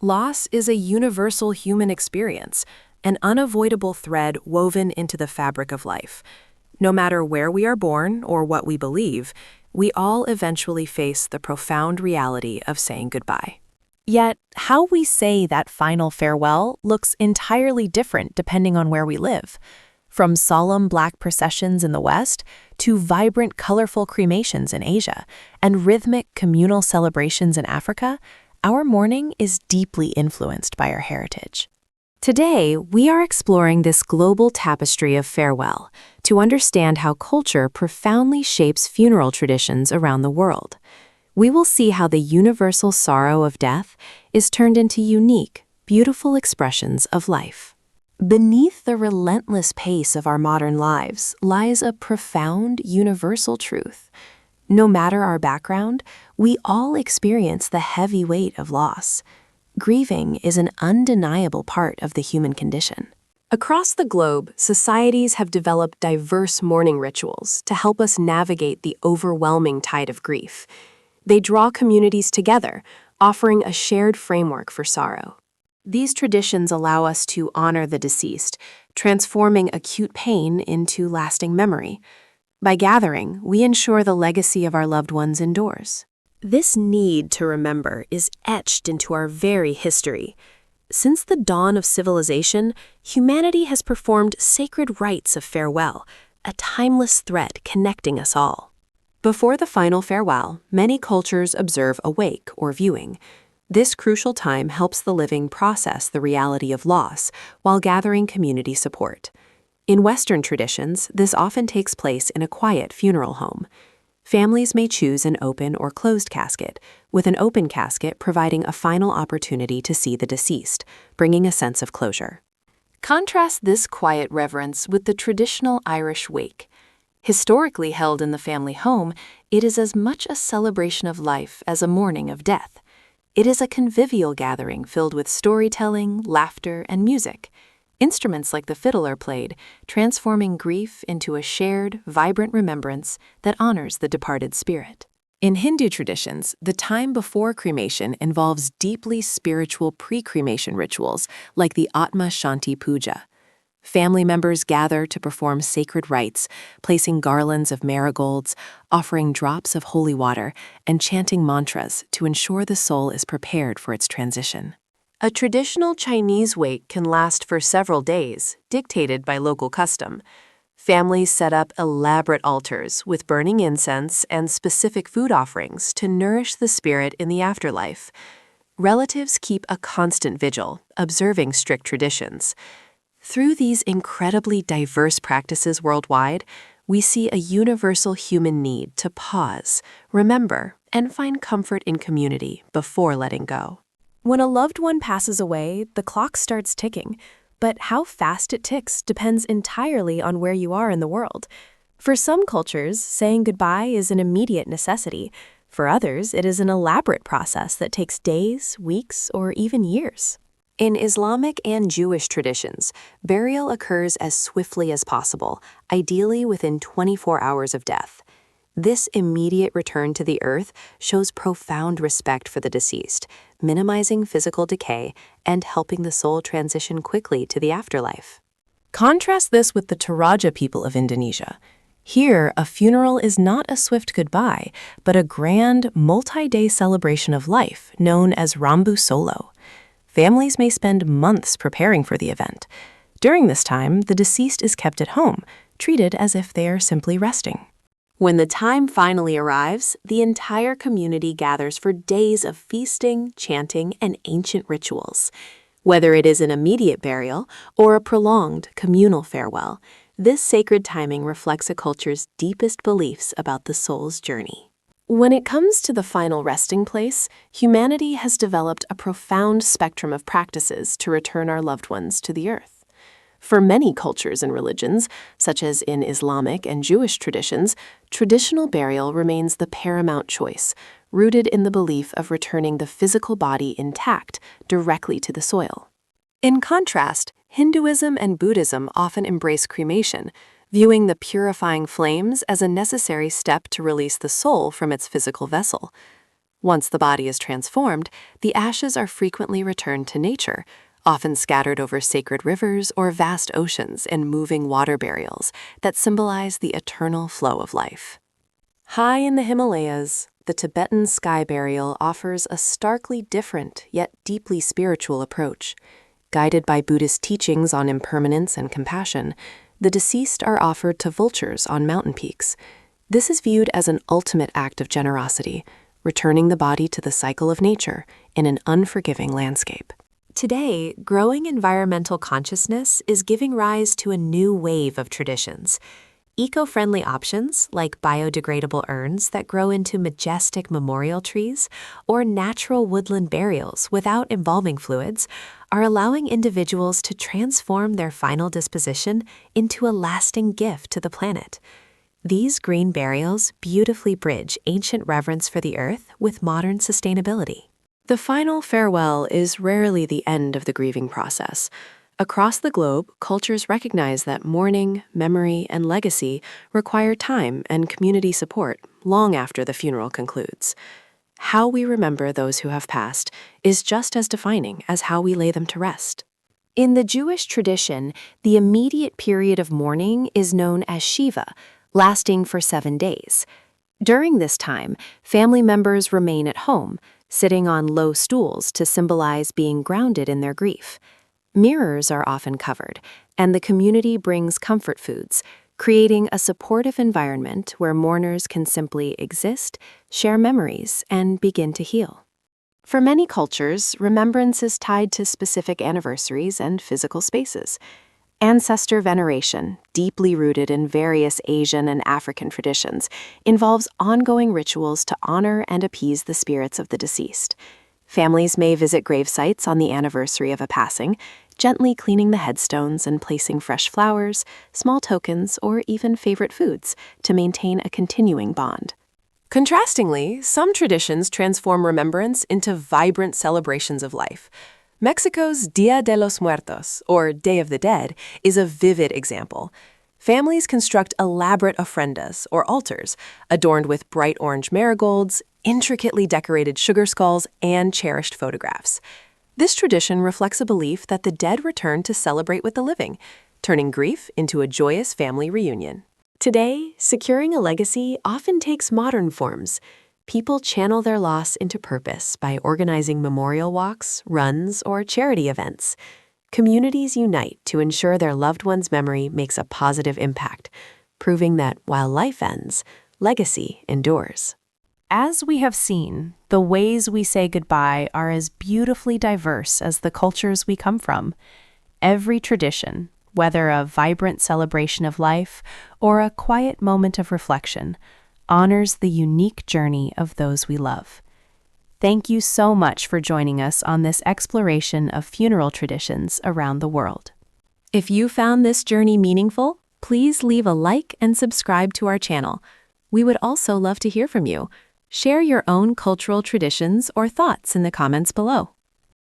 Loss is a universal human experience, an unavoidable thread woven into the fabric of life. No matter where we are born or what we believe, we all eventually face the profound reality of saying goodbye. Yet, how we say that final farewell looks entirely different depending on where we live. From solemn black processions in the West to vibrant, colorful cremations in Asia and rhythmic communal celebrations in Africa, our mourning is deeply influenced by our heritage. Today, we are exploring this global tapestry of farewell to understand how culture profoundly shapes funeral traditions around the world. We will see how the universal sorrow of death is turned into unique, beautiful expressions of life. Beneath the relentless pace of our modern lives lies a profound, universal truth. No matter our background, we all experience the heavy weight of loss. Grieving is an undeniable part of the human condition. Across the globe, societies have developed diverse mourning rituals to help us navigate the overwhelming tide of grief. They draw communities together, offering a shared framework for sorrow. These traditions allow us to honor the deceased, transforming acute pain into lasting memory. By gathering, we ensure the legacy of our loved ones endures. This need to remember is etched into our very history. Since the dawn of civilization, humanity has performed sacred rites of farewell, a timeless thread connecting us all. Before the final farewell, many cultures observe a wake or viewing. This crucial time helps the living process the reality of loss while gathering community support. In Western traditions, this often takes place in a quiet funeral home. Families may choose an open or closed casket, with an open casket providing a final opportunity to see the deceased, bringing a sense of closure. Contrast this quiet reverence with the traditional Irish wake. Historically held in the family home, it is as much a celebration of life as a mourning of death. It is a convivial gathering filled with storytelling, laughter, and music. Instruments like the fiddle are played, transforming grief into a shared, vibrant remembrance that honors the departed spirit. In Hindu traditions, the time before cremation involves deeply spiritual pre-cremation rituals like the Atma Shanti Puja. Family members gather to perform sacred rites, placing garlands of marigolds, offering drops of holy water, and chanting mantras to ensure the soul is prepared for its transition. A traditional Chinese wake can last for several days, dictated by local custom. Families set up elaborate altars with burning incense and specific food offerings to nourish the spirit in the afterlife. Relatives keep a constant vigil, observing strict traditions. Through these incredibly diverse practices worldwide, we see a universal human need to pause, remember, and find comfort in community before letting go. When a loved one passes away, the clock starts ticking, but how fast it ticks depends entirely on where you are in the world. For some cultures, saying goodbye is an immediate necessity. For others, it is an elaborate process that takes days, weeks, or even years. In Islamic and Jewish traditions, burial occurs as swiftly as possible, ideally within 24 hours of death. This immediate return to the earth shows profound respect for the deceased, minimizing physical decay and helping the soul transition quickly to the afterlife. Contrast this with the Toraja people of Indonesia. Here, a funeral is not a swift goodbye, but a grand, multi-day celebration of life known as Rambu Solo. Families may spend months preparing for the event. During this time, the deceased is kept at home, treated as if they are simply resting. When the time finally arrives, the entire community gathers for days of feasting, chanting, and ancient rituals. Whether it is an immediate burial or a prolonged communal farewell, this sacred timing reflects a culture's deepest beliefs about the soul's journey. When it comes to the final resting place, humanity has developed a profound spectrum of practices to return our loved ones to the earth. For many cultures and religions, such as in Islamic and Jewish traditions, traditional burial remains the paramount choice, rooted in the belief of returning the physical body intact directly to the soil. In contrast, Hinduism and Buddhism often embrace cremation, viewing the purifying flames as a necessary step to release the soul from its physical vessel. Once the body is transformed, the ashes are frequently returned to nature, often scattered over sacred rivers or vast oceans in moving water burials that symbolize the eternal flow of life. High in the Himalayas, the Tibetan sky burial offers a starkly different yet deeply spiritual approach. Guided by Buddhist teachings on impermanence and compassion, the deceased are offered to vultures on mountain peaks. This is viewed as an ultimate act of generosity, returning the body to the cycle of nature in an unforgiving landscape. Today, growing environmental consciousness is giving rise to a new wave of traditions. Eco-friendly options like biodegradable urns that grow into majestic memorial trees or natural woodland burials without embalming fluids are allowing individuals to transform their final disposition into a lasting gift to the planet. These green burials beautifully bridge ancient reverence for the earth with modern sustainability. The final farewell is rarely the end of the grieving process. Across the globe, cultures recognize that mourning, memory, and legacy require time and community support long after the funeral concludes. How we remember those who have passed is just as defining as how we lay them to rest. In the Jewish tradition, the immediate period of mourning is known as Shiva, lasting for 7 days. During this time, family members remain at home, sitting on low stools to symbolize being grounded in their grief. Mirrors are often covered, and the community brings comfort foods, creating a supportive environment where mourners can simply exist, share memories, and begin to heal. For many cultures, remembrance is tied to specific anniversaries and physical spaces. Ancestor veneration, deeply rooted in various Asian and African traditions, involves ongoing rituals to honor and appease the spirits of the deceased. Families may visit grave sites on the anniversary of a passing, gently cleaning the headstones and placing fresh flowers, small tokens, or even favorite foods to maintain a continuing bond. Contrastingly, some traditions transform remembrance into vibrant celebrations of life. Mexico's Dia de los Muertos, or Day of the Dead, is a vivid example. Families construct elaborate ofrendas, or altars, adorned with bright orange marigolds, intricately decorated sugar skulls, and cherished photographs. This tradition reflects a belief that the dead return to celebrate with the living, turning grief into a joyous family reunion. Today, securing a legacy often takes modern forms. People channel their loss into purpose by organizing memorial walks, runs, or charity events. Communities unite to ensure their loved one's memory makes a positive impact, proving that while life ends, legacy endures. As we have seen, the ways we say goodbye are as beautifully diverse as the cultures we come from. Every tradition, whether a vibrant celebration of life or a quiet moment of reflection, honors the unique journey of those we love. Thank you so much for joining us on this exploration of funeral traditions around the world. If you found this journey meaningful, please leave a like and subscribe to our channel. We would also love to hear from you. Share your own cultural traditions or thoughts in the comments below.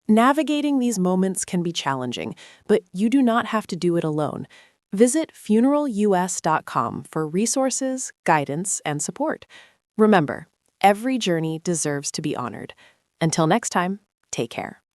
Navigating these moments can be challenging, but you do not have to do it alone. Visit funeralus.com for resources, guidance, and support. Remember, every journey deserves to be honored. Until next time, take care.